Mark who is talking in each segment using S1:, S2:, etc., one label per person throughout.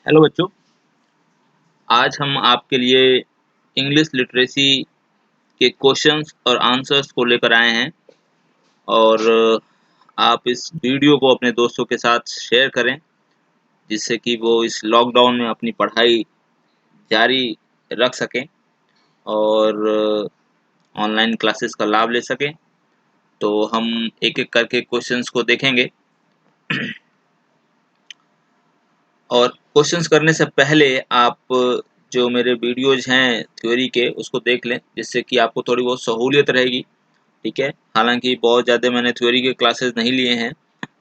S1: Hello बच्चों, आज हम आपके लिए इंग्लिश लिटरेसी के क्वेश्चंस और आंसर्स को लेकर आए हैं और आप इस वीडियो को अपने दोस्तों के साथ शेयर करें जिससे कि वो इस लॉकडाउन में अपनी पढ़ाई जारी रख सकें और ऑनलाइन क्लासेस का लाभ ले सकें। तो हम एक-एक करके क्वेश्चंस को देखेंगे और क्वेश्चंस करने से पहले आप जो मेरे वीडियोज़ हैं थ्योरी के उसको देख लें जिससे कि आपको थोड़ी बहुत सहूलियत रहेगी, ठीक है। हालांकि बहुत ज़्यादा मैंने थ्योरी के क्लासेस नहीं लिए हैं,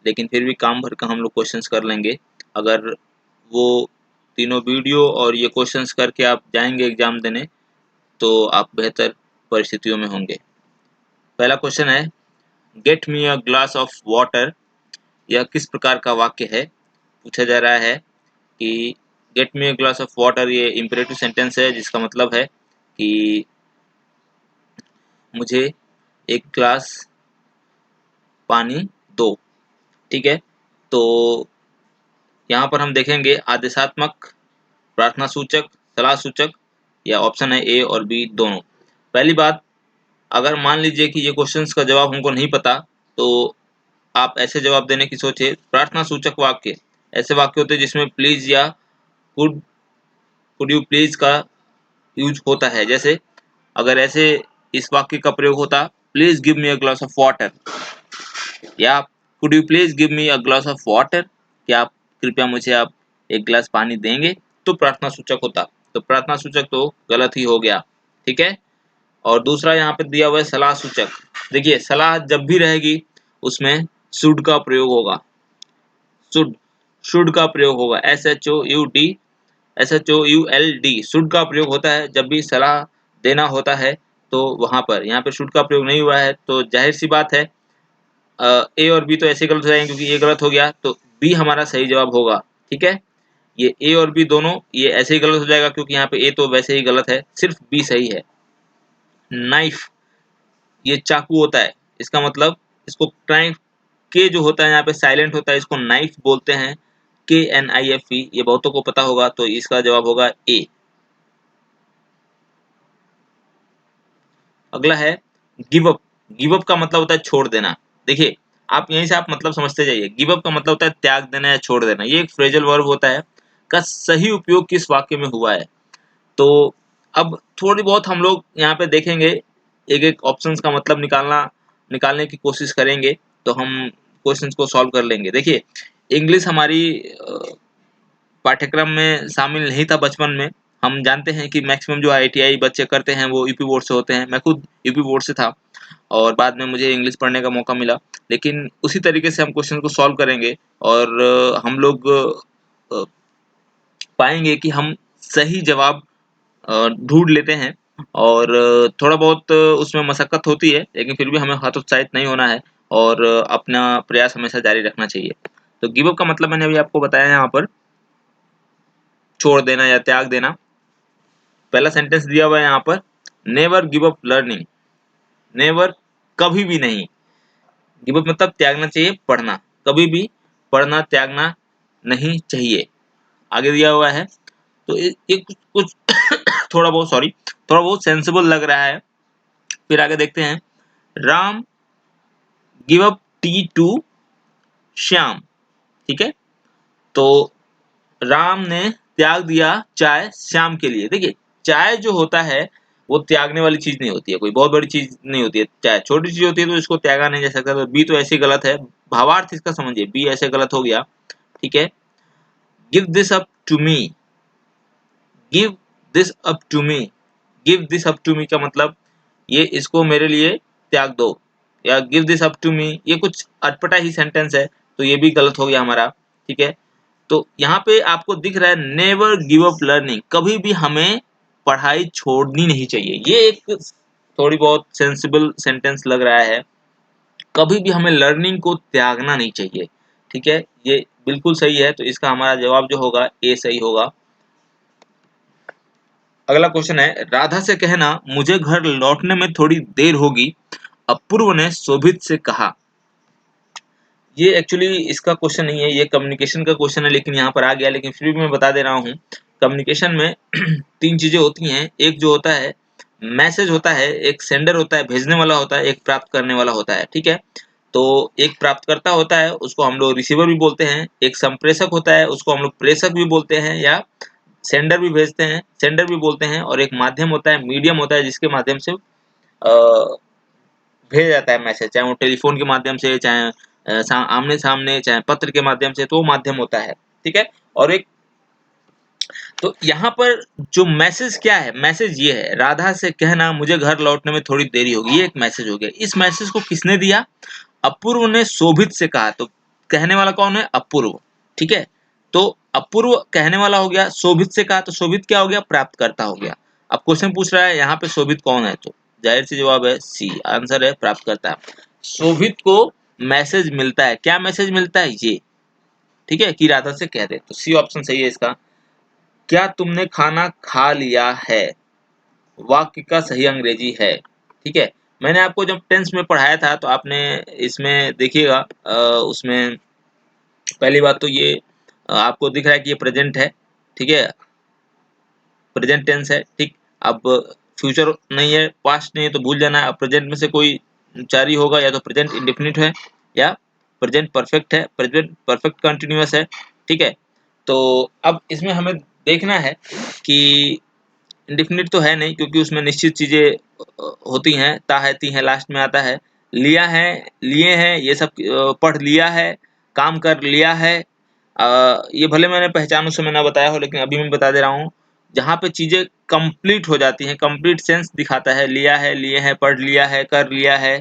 S1: लेकिन फिर भी काम भर का हम लोग क्वेश्चंस कर लेंगे। अगर वो तीनों वीडियो और ये क्वेश्चंस करके आप जाएंगे एग्ज़ाम देने तो आप बेहतर परिस्थितियों में होंगे। पहला क्वेश्चन है, get me a glass of water. यह किस प्रकार का वाक्य है? पूछा जा रहा है कि get me a glass of water ये इम्परेटिव सेंटेंस है जिसका मतलब है कि मुझे एक ग्लास पानी दो, ठीक है। तो यहाँ पर हम देखेंगे आदेशात्मक, प्रार्थना सूचक, सलाह सूचक या ऑप्शन है ए और बी दोनों। पहली बात, अगर मान लीजिए कि ये क्वेश्चंस का जवाब हमको नहीं पता तो आप ऐसे जवाब देने की सोचिए। प्रार्थना सूचक वाक्य ऐसे वाक्य होते हैं जिसमें प्लीज या कुड यू प्लीज का यूज होता है। जैसे अगर ऐसे इस वाक्य का प्रयोग होता, please give me a glass of water या could you please give me a glass of water, क्या आप कृपया मुझे आप एक गिलास पानी देंगे, तो प्रार्थना सूचक होता। तो प्रार्थना सूचक तो गलत ही हो गया, ठीक है। और दूसरा यहाँ पे दिया हुआ है सलाह सूचक। देखिए सलाह जब भी रहेगी उसमें शुड का प्रयोग होगा। शुड शुड का प्रयोग होगा, SHOUD शुड का प्रयोग होता है जब भी सलाह देना होता है। तो वहां पर यहाँ पे शुड का प्रयोग नहीं हुआ है तो जाहिर सी बात है ए और बी तो ऐसे गलत हो जाएंगे क्योंकि ए गलत हो गया तो बी हमारा सही जवाब होगा, ठीक है। ये ए और बी दोनों ये ऐसे ही गलत हो जाएगा क्योंकि यहाँ पे ए तो वैसे ही गलत है, सिर्फ बी सही है। नाइफ ये चाकू होता है, इसका मतलब इसको नाइफ के जो होता है यहाँ पे साइलेंट होता है, इसको नाइफ बोलते हैं, KNIFE, ये बहुतों को पता होगा। तो इसका जवाब होगा ए। अगला है गिव अप। गिव अप का मतलब होता है छोड़ देना। देखिए आप यहीं से आप मतलब समझते जाइए। गिव अप का मतलब होता है त्याग देना या छोड़ देना। ये एक फ्रेजल वर्ब होता है का सही उपयोग किस वाक्य में हुआ है। तो अब थोड़ी बहुत हम लोग यहाँ पे देखेंगे, एक एक ऑप्शंस का मतलब निकालने की कोशिश करेंगे तो हम क्वेश्चंस को सॉल्व कर लेंगे। देखिए इंग्लिश हमारी पाठ्यक्रम में शामिल नहीं था बचपन में। हम जानते हैं कि मैक्सिमम जो IITI बच्चे करते हैं वो यूपी बोर्ड से होते हैं। मैं खुद यूपी बोर्ड से था और बाद में मुझे इंग्लिश पढ़ने का मौका मिला। लेकिन उसी तरीके से हम क्वेश्चन को सॉल्व करेंगे और हम लोग पाएंगे कि हम सही जवाब ढूंढ लेते हैं और थोड़ा बहुत उसमें मशक्कत होती है लेकिन फिर भी हमें हतोत्साहित नहीं होना है और अपना प्रयास हमेशा जारी रखना चाहिए। तो गिव अप का मतलब मैंने अभी आपको बताया यहाँ पर, छोड़ देना या त्याग देना। पहला सेंटेंस दिया हुआ है यहाँ पर, never give up learning. Never कभी भी नहीं, गिव अप मतलब त्यागना चाहिए पढ़ना, कभी भी पढ़ना त्यागना नहीं चाहिए। आगे दिया हुआ है तो ये कुछ थोड़ा बहुत सेंसिबल लग रहा है। फिर आगे देखते हैं, Ram give up tea to Shyam, ठीक है। तो राम ने त्याग दिया चाय श्याम के लिए। देखिए चाय जो होता है वो त्यागने वाली चीज नहीं होती है, कोई बहुत बड़ी चीज नहीं होती है। चाय छोटी चीज होती है तो इसको त्यागा नहीं जा सकता। तो बी तो ऐसे ही गलत है, भावार्थ इसका समझिए, बी ऐसे गलत हो गया, ठीक है। Give this up to me, give this up to me, give this up to me का मतलब ये इसको मेरे लिए त्याग दो, या give this up to me ये कुछ अटपटा ही सेंटेंस है तो ये भी गलत हो गया हमारा, ठीक है। तो यहाँ पे आपको दिख रहा है नेवर गिव अप लर्निंग, कभी भी हमें पढ़ाई छोड़नी नहीं चाहिए। ये एक थोड़ी बहुत सेंसिबल सेंटेंस लग रहा है, कभी भी हमें लर्निंग को त्यागना नहीं चाहिए, ठीक है। ये बिल्कुल सही है तो इसका हमारा जवाब जो होगा ए सही होगा। अगला क्वेश्चन है, राधा से कहना मुझे घर लौटने में थोड़ी देर होगी, अपूर्व ने शोभित से कहा। ये एक्चुअली इसका क्वेश्चन नहीं है, ये कम्युनिकेशन का क्वेश्चन है, लेकिन यहाँ पर आ गया, लेकिन फिर भी मैं बता दे रहा हूँ। कम्युनिकेशन में 3 चीज़ें होती हैं, एक जो होता है मैसेज होता है, एक सेंडर होता है भेजने वाला होता है, एक प्राप्त करने वाला होता है, ठीक है? तो एक प्राप्तकर्ता होता है, उसको हम लोग रिसीवर भी बोलते हैं, एक संप्रेषक होता है, उसको हम लोग प्रेषक भी बोलते हैं, या सेंडर भी भेजते हैं, सेंडर भी बोलते हैं, और एक माध्यम होता है, मीडियम होता है, जिसके माध्यम से भेजा जाता है मैसेज, चाहे वो टेलीफोन के माध्यम से, चाहे आमने सामने, चाहे पत्र के माध्यम से, तो वो माध्यम होता है, ठीक है? और एक तो यहाँ पर जो मैसेज क्या है, मैसेज ये है, राधा से कहना मुझे घर लौटने में थोड़ी देरी होगी, ये एक मैसेज हो गया। इस मैसेज को किसने दिया? अपूर्व ने शोभित से कहा। तो कहने वाला कौन है? अपूर्व, ठीक है? तो अपूर्व कहने वाला हो गया, शोभित से कहा, तो शोभित क्या हो गया? प्राप्तकर्ता हो गया। अब क्वेश्चन पूछ रहा है यहाँ पे शोभित कौन है, तो जाहिर सी जवाब है सी, आंसर है प्राप्तकर्ता। शोभित को मैसेज मिलता है, क्या मैसेज मिलता है? ये, ठीक है, कि राधा से कह दे, तो सी ऑप्शन सही है इसका। क्या तुमने खाना खा लिया है वाक्य का सही अंग्रेजी है, ठीक है? मैंने आपको जब टेंस में पढ़ाया था, तो आपने इसमें देखिएगा, उसमें पहली बात तो ये आपको दिख रहा है कि ये प्रेजेंट है, ठीक है, प्रेजेंट टेंस है, ठीक। अब फ्यूचर नहीं है, पास्ट नहीं है, तो भूल जाना। अब प्रेजेंट में से कोई चार ही होगा, या तो प्रेजेंट इंडेफिनिट है, या प्रेजेंट परफेक्ट है, प्रेजेंट परफेक्ट कंटिन्यूअस है, ठीक है। तो अब इसमें हमें देखना है कि इंडेफिनिट तो है नहीं, क्योंकि उसमें निश्चित चीजें होती हैं, ता है ती है, लास्ट में आता है। लिया है, लिए हैं, ये सब पढ़ लिया है, काम कर लिया है। ये भले मैंने पहचान उस समय ना बताया हो, लेकिन अभी मैं बता दे रहा हूँ। जहाँ पे चीजें कंप्लीट हो जाती हैं, कंप्लीट सेंस दिखाता है, लिया है, लिए हैं, पढ़ लिया है, कर लिया है,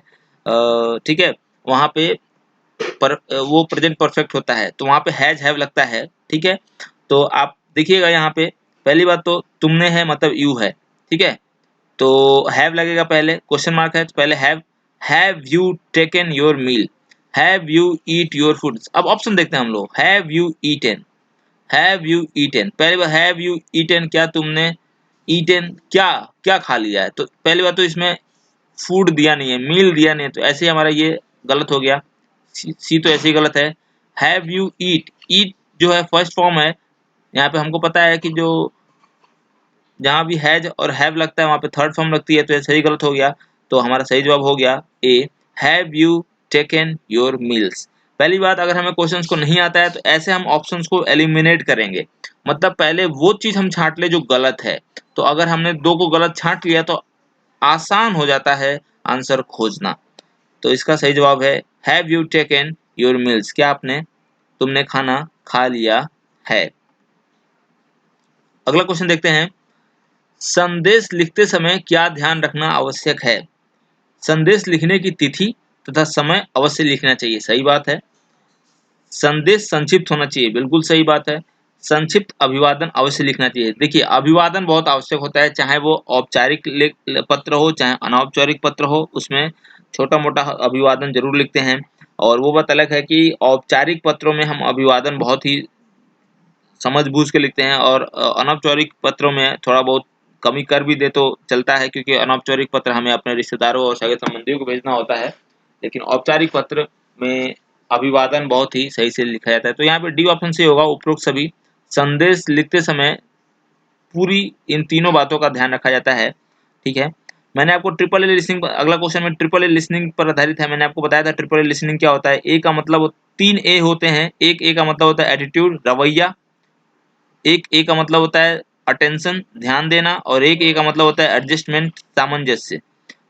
S1: ठीक है, वहाँ पे वो प्रेजेंट परफेक्ट होता है, तो वहाँ पे हैज हैव लगता है, ठीक है। तो आप देखिएगा यहाँ पे, पहली बात तो तुमने है मतलब यू है, ठीक है, तो हैव लगेगा पहले, क्वेश्चन मार्क है, तो पहले have you taken your meal, have you eat your food. अब ऑप्शन देखते हैं हम लोग, have you eaten, have you eaten, पहली बार हैव यू ईटन, क्या तुमने ईटन, क्या क्या खा लिया है, तो पहली बात तो इसमें फूड दिया नहीं है, मील दिया नहीं है, तो ऐसे ही हमारा ये गलत हो गया, सी तो ऐसे ही गलत है। हैव यू ईट, ईट जो है फर्स्ट फॉर्म है, यहाँ पे हमको पता है कि जो जहाँ भी हैज और हैव लगता है वहाँ पे थर्ड फॉर्म लगती है, तो ये सही गलत हो गया। तो हमारा सही जवाब हो गया A, have you taken your meals. पहली बात, अगर हमें क्वेश्चंस को नहीं आता है, तो ऐसे हम ऑप्शंस को एलिमिनेट करेंगे, मतलब पहले वो चीज हम छांट ले जो गलत है। तो अगर हमने दो को गलत छांट लिया, तो आसान हो जाता है आंसर खोजना। तो इसका सही जवाब है have you taken your meals, क्या आपने, तुमने खाना खा लिया है। अगला क्वेश्चन देखते हैं, संदेश लिखते समय क्या ध्यान रखना आवश्यक है? संदेश लिखने की तिथि तथा समय अवश्य लिखना चाहिए, सही बात है। संदेश संक्षिप्त होना चाहिए, बिल्कुल सही बात है। संक्षिप्त अभिवादन अवश्य लिखना चाहिए। देखिए, अभिवादन बहुत आवश्यक होता है, चाहे वो औपचारिक पत्र हो, चाहे अनौपचारिक पत्र हो, उसमें छोटा मोटा अभिवादन जरूर लिखते हैं। और वो बात अलग है कि औपचारिक पत्रों में हम अभिवादन बहुत ही समझ बूझ के लिखते हैं, और अनौपचारिक पत्रों में थोड़ा बहुत कमी कर भी दे तो चलता है, क्योंकि अनौपचारिक पत्र हमें अपने रिश्तेदारों और सगे संबंधियों को भेजना होता है, लेकिन औपचारिक पत्र में अभिवादन बहुत ही सही से लिखा जाता है। तो यहाँ पे डी ऑप्शन से होगा, उपरोक्त सभी संदेश लिखते समय पूरी इन तीनों बातों का ध्यान रखा जाता है, ठीक है। मैंने आपको ट्रिपल ए लिसनिंग, अगला क्वेश्चन में ट्रिपल ए लिसनिंग पर आधारित है। मैंने आपको बताया था ट्रिपल ए लिसनिंग क्या होता है। ए का मतलब, तीन ए होते हैं, एक ए का मतलब होता है एटीट्यूड, रवैया, एक ए का मतलब होता है अटेंशन, ध्यान देना, और एक ए का मतलब होता है एडजस्टमेंट, सामंजस्य।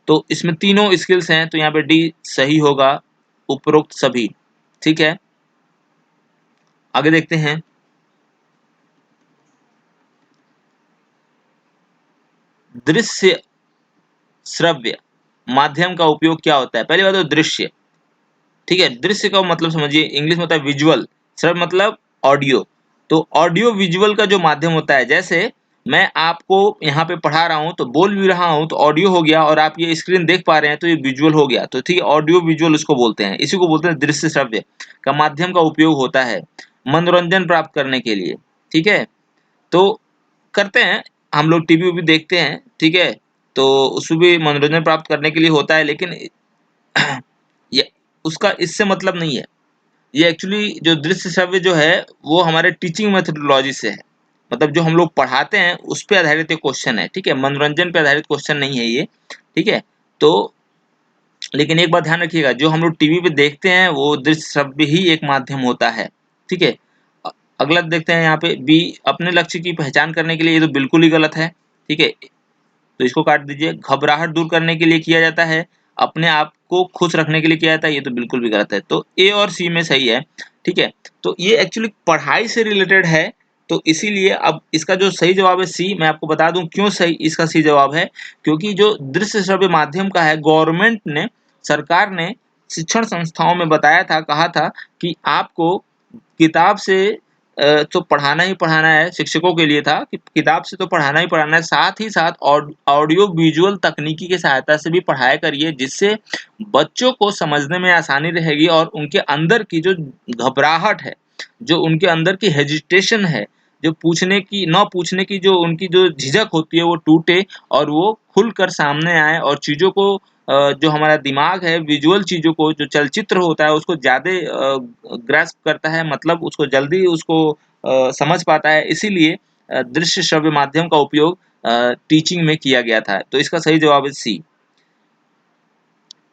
S1: तो इसमें तीनों स्किल्स हैं, तो यहाँ पे डी सही होगा, उपरोक्त सभी, ठीक है। आगे देखते हैं, दृश्य श्रव्य माध्यम का उपयोग क्या होता है? पहली बात तो दृश्य, ठीक है, दृश्य का मतलब समझिए, इंग्लिश में होता है विजुअल, श्रव्य मतलब ऑडियो। तो ऑडियो विजुअल का जो माध्यम होता है, जैसे मैं आपको यहाँ पे पढ़ा रहा हूँ, तो बोल भी रहा हूँ, तो ऑडियो हो गया, और आप ये स्क्रीन देख पा रहे हैं, तो ये विजुअल हो गया। तो ठीक है, ऑडियो विजुअल उसको बोलते हैं, इसी को बोलते हैं दृश्य श्रव्य का माध्यम का उपयोग होता है मनोरंजन प्राप्त करने के लिए, ठीक है। तो करते हैं, हम लोग टीवी भी देखते हैं, ठीक है, तो उसमें भी मनोरंजन प्राप्त करने के लिए होता है, लेकिन ये उसका इससे मतलब नहीं है। ये एक्चुअली जो दृश्य श्रव्य जो है वो हमारे टीचिंग मेथोडोलॉजी से है, मतलब जो हम लोग पढ़ाते हैं उस पे आधारित ये क्वेश्चन है, ठीक है, मनोरंजन पे आधारित क्वेश्चन नहीं है ये, ठीक है। तो लेकिन एक बात ध्यान रखिएगा, जो हम लोग टीवी पे देखते हैं वो दृश्य श्रव्य ही एक माध्यम होता है, ठीक है। अगला देखते हैं यहाँ पे बी, अपने लक्ष्य की पहचान करने के लिए, ये तो बिल्कुल ही गलत है, ठीक है, तो इसको काट दीजिए। घबराहट दूर करने के लिए किया जाता है, अपने आप को खुश रखने के लिए किया जाता है, ये तो बिल्कुल भी गलत है, तो ए और सी में सही है, ठीक है। तो ये एक्चुअली पढ़ाई से रिलेटेड है, तो इसीलिए अब इसका जो सही जवाब है सी। मैं आपको बता दूं क्यों सही इसका सी जवाब है, क्योंकि जो दृश्य श्रव्य माध्यम का है, गवर्नमेंट ने, सरकार ने शिक्षण संस्थाओं में बताया था, कहा था कि आपको किताब से तो पढ़ाना ही पढ़ाना है, शिक्षकों के लिए था कि किताब से तो पढ़ाना ही पढ़ाना है, साथ ही साथ ऑडियो विजुअल तकनीकी की सहायता से भी पढ़ाया करिए, जिससे बच्चों को समझने में आसानी रहेगी और उनके अंदर की जो घबराहट है, जो उनके अंदर की हेजिटेशन है, जो पूछने की न पूछने की जो उनकी जो झिझक होती है वो टूटे और वो खुलकर सामने आए और चीज़ों को जो हमारा दिमाग है विजुअल चीज़ों को, जो चलचित्र होता है उसको ज़्यादा ग्रास्प करता है, मतलब उसको जल्दी उसको समझ पाता है, इसीलिए दृश्य श्रव्य माध्यम का उपयोग टीचिंग में किया गया था। तो इसका सही जवाब है सी।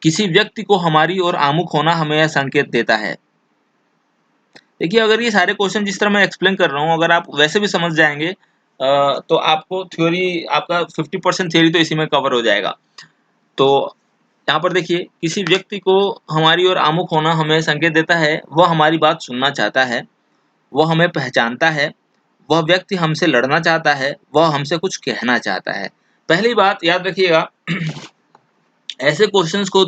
S1: किसी व्यक्ति को हमारी ओर आमुख होना हमें यह संकेत देता है। देखिए, अगर ये सारे क्वेश्चन जिस तरह मैं एक्सप्लेन कर रहा हूँ अगर आप वैसे भी समझ जाएंगे तो आपको थ्योरी, आपका 50% थ्योरी तो इसी में कवर हो जाएगा। तो यहाँ पर देखिए, किसी व्यक्ति को हमारी ओर आमुख होना हमें संकेत देता है, वह हमारी बात सुनना चाहता है, वह हमें पहचानता है, वह व्यक्ति हमसे लड़ना चाहता है, वह हमसे कुछ कहना चाहता है। पहली बात याद रखिएगा, ऐसे क्वेश्चंस को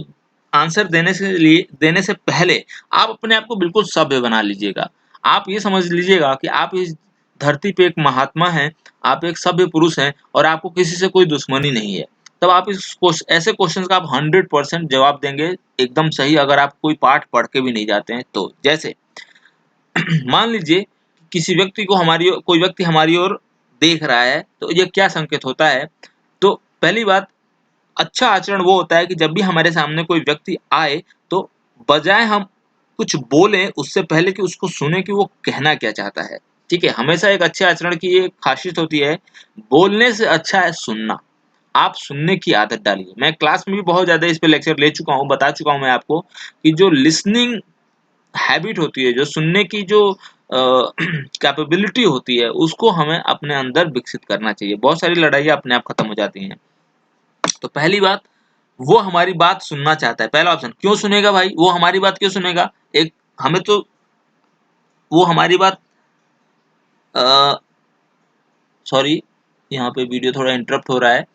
S1: आंसर देने से पहले आप अपने आप को बिल्कुल सभ्य बना लीजिएगा। आप ये समझ लीजिएगा कि आप इस धरती पे एक महात्मा हैं, आप एक सभ्य पुरुष हैं और आपको किसी से कोई दुश्मनी नहीं है। तब आप ऐसे क्वेश्चंस का आप 100% जवाब देंगे एकदम सही, अगर आप कोई पाठ पढ़ के भी नहीं जाते हैं तो। जैसे मान लीजिए किसी व्यक्ति को कोई व्यक्ति हमारी ओर देख रहा है, तो ये क्या संकेत होता है? तो पहली बात, अच्छा आचरण वो होता है कि जब भी हमारे सामने कोई व्यक्ति आए तो बजाय हम कुछ बोलें उससे पहले कि उसको सुने कि वो कहना क्या चाहता है, ठीक है। हमेशा एक अच्छे आचरण की एक खासियत होती है, बोलने से अच्छा है सुनना। आप सुनने की आदत डालिए। मैं क्लास में भी बहुत ज्यादा इस पे लेक्चर ले चुका हूँ, बता चुका हूँ मैं आपको कि जो लिसनिंग हैबिट होती है, जो सुनने की जो कैपेबिलिटी होती है, उसको हमें अपने अंदर विकसित करना चाहिए। बहुत सारी लड़ाइयाँ अपने आप खत्म हो जाती हैं। तो पहली बात, वो हमारी बात सुनना चाहता है। पहला ऑप्शन, क्यों सुनेगा भाई, वो हमारी बात क्यों सुनेगा? एक हमें तो वो हमारी बात सॉरी, यहाँ पे वीडियो थोड़ा इंटरप्ट हो रहा है।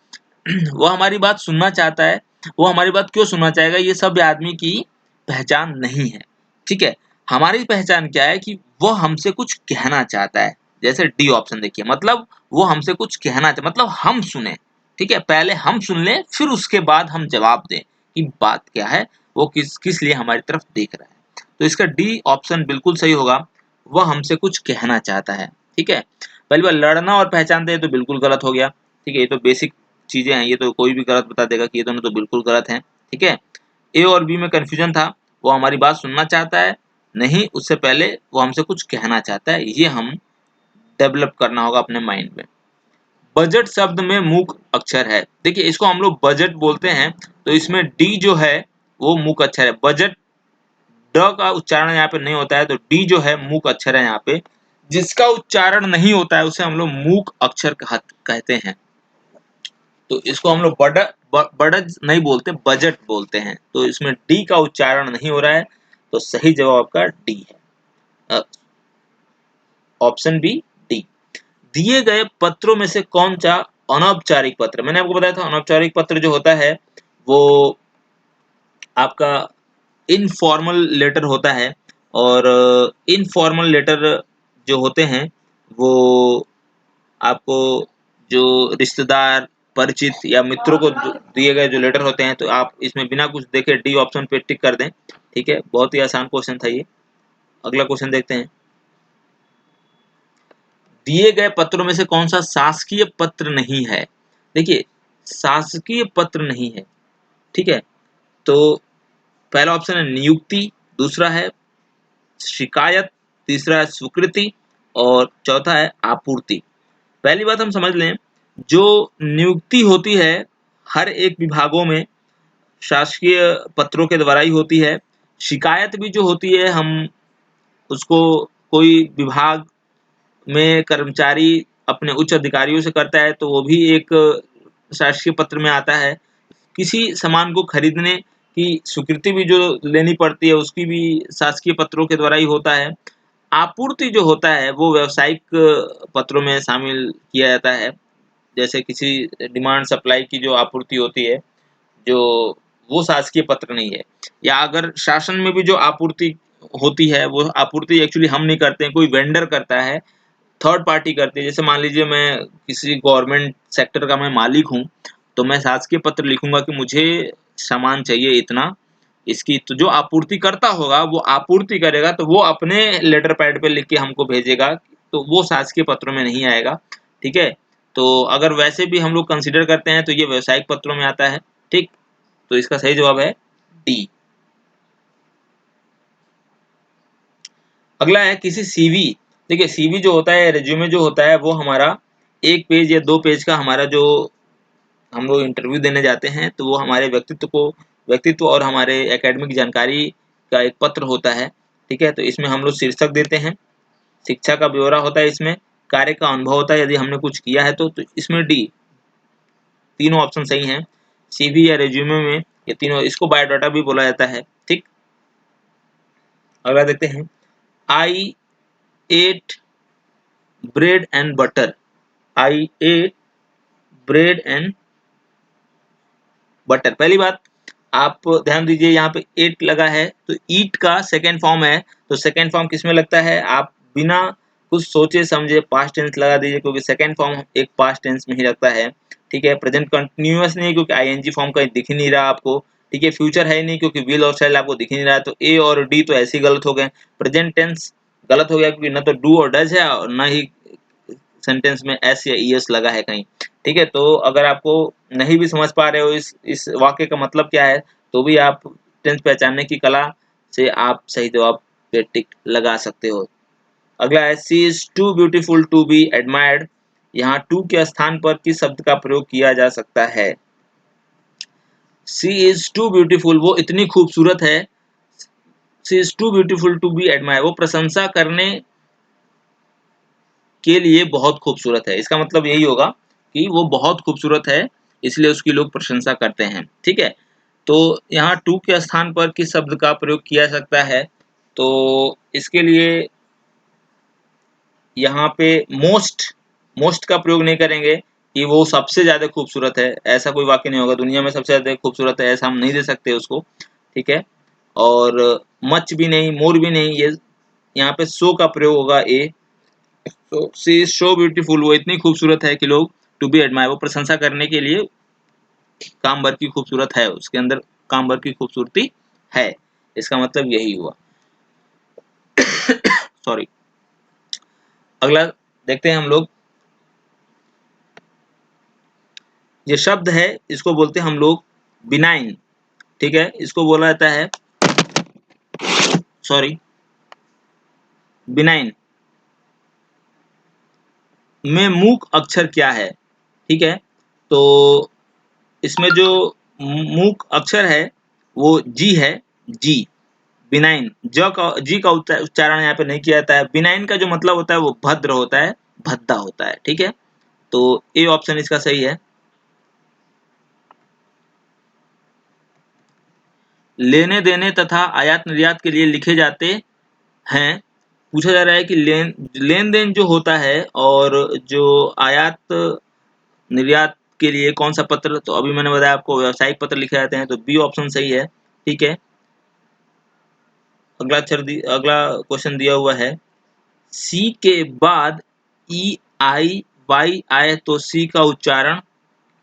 S1: वो हमारी बात सुनना चाहता है। वो हमारी बात क्यों सुनना चाहेगा? ये सब आदमी की पहचान नहीं है, ठीक है। हमारी पहचान क्या है कि वो हमसे कुछ कहना चाहता है। जैसे डी ऑप्शन देखिए, मतलब वो हमसे कुछ कहना चाहता, मतलब हम सुने, ठीक है। पहले हम सुन लें, फिर उसके बाद हम जवाब दें कि बात क्या है, वो किस किस लिए हमारी तरफ देख रहा है। तो इसका डी ऑप्शन बिल्कुल सही होगा, वह हमसे कुछ कहना चाहता है, ठीक है। पहली बार लड़ना और पहचानते हैं तो बिल्कुल गलत हो गया, ठीक है। ये तो बेसिक चीजें हैं, ये तो कोई भी गलत बता देगा कि ये दोनों तो बिल्कुल गलत हैं, ठीक है। ए और बी में कंफ्यूजन था, वो हमारी बात सुनना चाहता है, नहीं, उससे पहले वो हमसे कुछ कहना चाहता है, ये हम डेवलप करना होगा अपने माइंड में। बजट शब्द में मूक अक्षर है। देखिए, इसको हम लोग बजट बोलते हैं, तो इसमें डी जो है वो मूक अक्षर है। बजट, ड का उच्चारण यहाँ पे नहीं होता है, तो डी जो है मूक अक्षर है यहाँ पे। जिसका उच्चारण नहीं होता है उसे हम लोग मूक अक्षर कहते हैं। तो इसको हम लोग बड़ज नहीं बोलते, बजट बोलते हैं। तो इसमें डी का उच्चारण नहीं हो रहा है, तो सही जवाब आपका डी है, ऑप्शन बी, डी। दिए गए पत्रों में से कौन सा अनौपचारिक पत्र, मैंने आपको बताया था अनौपचारिक पत्र जो होता है वो आपका इनफॉर्मल लेटर होता है, और इनफॉर्मल लेटर जो होते हैं वो आपको जो रिश्तेदार, परिचित या मित्रों को दिए गए जो लेटर होते हैं, तो आप इसमें बिना कुछ देखे डी ऑप्शन पे टिक कर दें, ठीक है। बहुत ही आसान क्वेश्चन था ये। अगला क्वेश्चन देखते हैं, दिए गए पत्रों में से कौन सा शासकीय पत्र नहीं है? देखिए, शासकीय पत्र नहीं है, ठीक है। तो पहला ऑप्शन है नियुक्ति, दूसरा है शिकायत, तीसरा है स्वीकृति और चौथा है आपूर्ति। पहली बात हम समझ लें, जो नियुक्ति होती है हर एक विभागों में शासकीय पत्रों के द्वारा ही होती है। शिकायत भी जो होती है हम उसको कोई विभाग में कर्मचारी अपने उच्च अधिकारियों से करता है तो वो भी एक शासकीय पत्र में आता है। किसी सामान को खरीदने की स्वीकृति भी जो लेनी पड़ती है उसकी भी शासकीय पत्रों के द्वारा ही होता है। आपूर्ति जो होता है वो व्यावसायिक पत्रों में शामिल किया जाता है। जैसे किसी डिमांड सप्लाई की जो आपूर्ति होती है, जो वो शासकीय पत्र नहीं है। या अगर शासन में भी जो आपूर्ति होती है वो आपूर्ति एक्चुअली हम नहीं करते हैं, कोई वेंडर करता है, थर्ड पार्टी करती है। जैसे मान लीजिए मैं किसी गवर्नमेंट सेक्टर का मैं मालिक हूँ, तो मैं शासकीय पत्र लिखूंगा कि मुझे सामान चाहिए इतना, इसकी तो जो आपूर्ति करता होगा वो आपूर्ति करेगा, तो वो अपने लेटर पैड पे लिख के हमको भेजेगा, तो वो शासकीय पत्रों में नहीं आएगा। ठीक है, तो अगर वैसे भी हम लोग कंसिडर करते हैं तो ये व्यवसायिक पत्रों में आता है। ठीक, तो इसका सही जवाब है डी। अगला है किसी सीवी। देखिए सीवी जो होता है, रिज्यूमे जो होता है, वो हमारा 1 पेज या 2 पेज का हमारा जो हम लोग इंटरव्यू देने जाते हैं तो वो हमारे व्यक्तित्व और हमारे एकेडमिक जानकारी का एक पत्र होता है। ठीक है, तो इसमें हम लोग शीर्षक देते हैं, शिक्षा का ब्यौरा होता है, इसमें कार्य का अनुभव होता है यदि हमने कुछ किया है तो इसमें डी। तीनों ऑप्शन सही हैं। सीवी या रिज्यूमे में ये तीनों, इसको बायोडाटा भी बोला जाता है। ठीक, अगला देखते हैं। I ate bread and butter. I ate bread and butter. पहली बात आप ध्यान दीजिए, यहाँ पे एट लगा है तो ईट का सेकेंड फॉर्म है, तो सेकेंड फॉर्म किस में लगता है? आप बिना कुछ सोचे समझे पास्ट टेंस लगा दीजिए, क्योंकि सेकेंड फॉर्म एक पास्ट टेंस में ही लगता है। ठीक है, प्रेजेंट कंटिन्यूअस नहीं क्योंकि आईएनजी फॉर्म कहीं दिख ही नहीं रहा आपको। ठीक है, फ्यूचर है नहीं क्योंकि विल और शैल आपको दिख ही नहीं रहा है, तो ए और डी तो ऐसे ही गलत हो गए। प्रेजेंट टेंस गलत हो गया क्योंकि न तो डू और डज है और न ही सेंटेंस में एस या ईएस लगा है कहीं। ठीक है, तो अगर आपको नहीं भी समझ पा रहे हो इस वाक्य का मतलब क्या है, तो भी आप टेंस पहचानने की कला से आप सही जवाब पे टिक लगा सकते हो। अगला है she is too beautiful to be admired. यहाँ टू के स्थान पर किस शब्द का प्रयोग किया जा सकता है? सी इज टू ब्यूटीफुल, वो इतनी खूबसूरत है। She is too beautiful to be admired, वो प्रशंसा करने के लिए बहुत खूबसूरत है। इसका मतलब यही होगा कि वो बहुत खूबसूरत है, इसलिए उसकी लोग प्रशंसा करते हैं। ठीक है, तो यहाँ टू के स्थान पर किस शब्द का प्रयोग किया सकता है? तो इसके लिए यहाँ पे मोस्ट का प्रयोग नहीं करेंगे कि वो सबसे ज्यादा खूबसूरत है, ऐसा कोई वाक्य नहीं होगा। दुनिया में सबसे ज्यादा खूबसूरत है ऐसा हम नहीं दे सकते उसको। ठीक है, और मच भी नहीं, मोर भी नहीं, ये यहाँ पे सो का प्रयोग होगा ए। तो शी इज सो ब्यूटीफुल, वो इतनी खूबसूरत है कि लोग टू बी एडमायर, वो प्रशंसा करने के लिए काम भर की खूबसूरत है, उसके अंदर काम भर की खूबसूरती है। इसका मतलब यही हुआ। सॉरी। अगला देखते हैं हम लोग। ये शब्द है इसको बोलते हैं हम लोग बिनाइन। ठीक है, इसको बोला जाता है, सॉरी, बिनाइन में मूक अक्षर क्या है? ठीक है, तो इसमें जो मूक अक्षर है वो जी है, जी। बिनाइन, जी का उच्चारण यहाँ पे नहीं किया जाता है। बिनाइन का जो मतलब होता है वो भद्र होता है, भद्दा होता है। ठीक है, तो ए ऑप्शन इसका सही है। लेने देने तथा आयात निर्यात के लिए लिखे जाते हैं। पूछा जा रहा है कि लेन देन जो होता है और जो आयात निर्यात के लिए कौन सा पत्र, तो अभी मैंने बताया आपको व्यावसायिक पत्र लिखे जाते हैं, तो बी ऑप्शन सही है। ठीक है, अगला क्वेश्चन दिया हुआ है, सी के बाद ई आई वाई आए तो सी का उच्चारण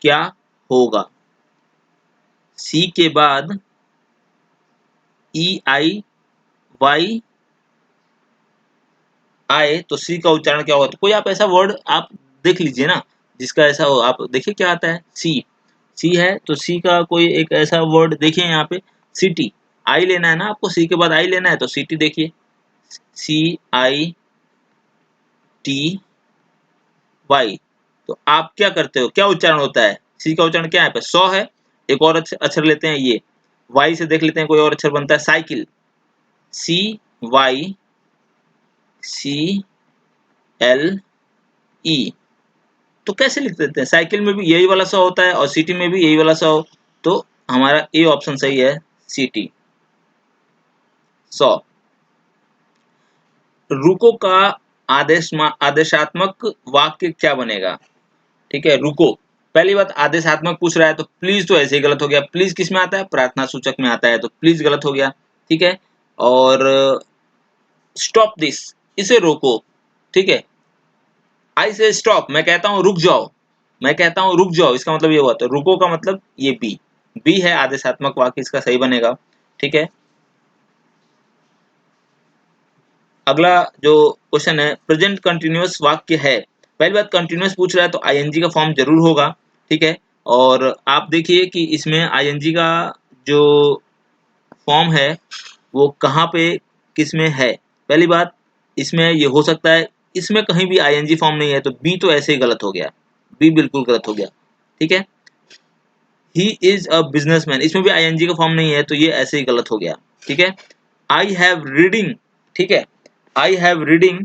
S1: क्या होगा? सी के बाद ई आई वाई आए तो सी का उच्चारण क्या होगा? तो कोई आप ऐसा वर्ड आप देख लीजिए ना जिसका ऐसा हो, आप देखिए क्या आता है। सी है तो सी का कोई एक ऐसा वर्ड देखिए यहाँ पे, सिटी। आई लेना है ना आपको, सी के बाद आई लेना है तो सिटी देखिए, CITY। तो आप क्या करते हो, क्या उच्चारण होता है, सी का उच्चारण क्या है, पे 100 है। एक और अक्षर लेते हैं, ये वाई से देख लेते हैं कोई और अक्षर बनता है, साइकिल, CYCLE। तो कैसे लिख देते हैं, साइकिल में भी यही वाला सा होता है और सिटी में भी यही वाला सा हो, तो हमारा ए ऑप्शन सही है, सिटी, 100। रुको का आदेशात्मक वाक्य क्या बनेगा, ठीक है, रुको। पहली बात, आदेशात्मक पूछ रहा है तो प्लीज तो ऐसे ही गलत हो गया, प्लीज किस में आता है, प्रार्थना सूचक में आता है, तो प्लीज गलत हो गया, ठीक है। और स्टॉप दिस, इसे रोको, ठीक है। आई से स्टॉप, मैं कहता हूं रुक जाओ, मैं कहता हूं रुक जाओ, इसका मतलब ये हुआ, तो रुको का मतलब ये बी है आदेशात्मक वाक्य, इसका सही बनेगा, ठीक है। अगला जो क्वेश्चन है, प्रेजेंट कंटिन्यूअस वाक्य है। पहली बात, कंटिन्यूअस पूछ रहा है तो आईएनजी का फॉर्म जरूर होगा, ठीक है। और आप देखिए कि इसमें आईएनजी का जो फॉर्म है वो कहाँ पे किस में है। पहली बात, इसमें ये हो सकता है, इसमें कहीं भी आईएनजी फॉर्म नहीं है, तो बी तो ऐसे ही गलत हो गया, बी बिल्कुल गलत हो गया, ठीक है। ही इज अ बिजनेसमैन, इसमें भी आईएनजी का फॉर्म नहीं है, तो ये ऐसे ही गलत हो गया, ठीक है। आई हैव रीडिंग, ठीक है, I have reading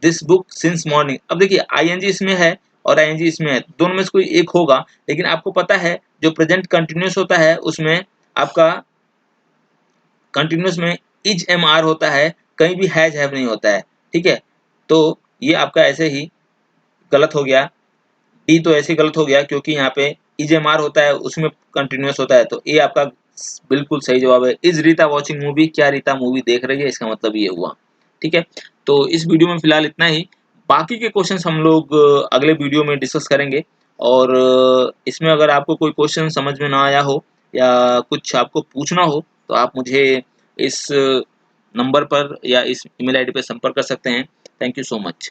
S1: this book since morning. अब देखिए आईएनजी इसमें है और आईएनजी इसमें है, दोनों में से कोई एक होगा, लेकिन आपको पता है जो प्रेजेंट कंटिन्यूअस होता है उसमें आपका कंटिन्यूअस में इज एम आर होता है, कहीं भी हैज हैव नहीं होता है, ठीक है। तो ये आपका ऐसे ही गलत हो गया, डी तो ऐसे ही गलत हो गया क्योंकि यहाँ पे इज एम आर होता है, उसमें कंटिन्यूअस होता है, तो ए आपका बिल्कुल सही जवाब है। इज रीता वॉचिंग मूवी, क्या रीता मूवी देख रही है, इसका मतलब ये हुआ, ठीक है। तो इस वीडियो में फिलहाल इतना ही, बाकी के क्वेश्चंस हम लोग अगले वीडियो में डिस्कस करेंगे। और इसमें अगर आपको कोई क्वेश्चन समझ में ना आया हो या कुछ आपको पूछना हो तो आप मुझे इस नंबर पर या इस ईमेल आईडी पर संपर्क कर सकते हैं। Thank you so much.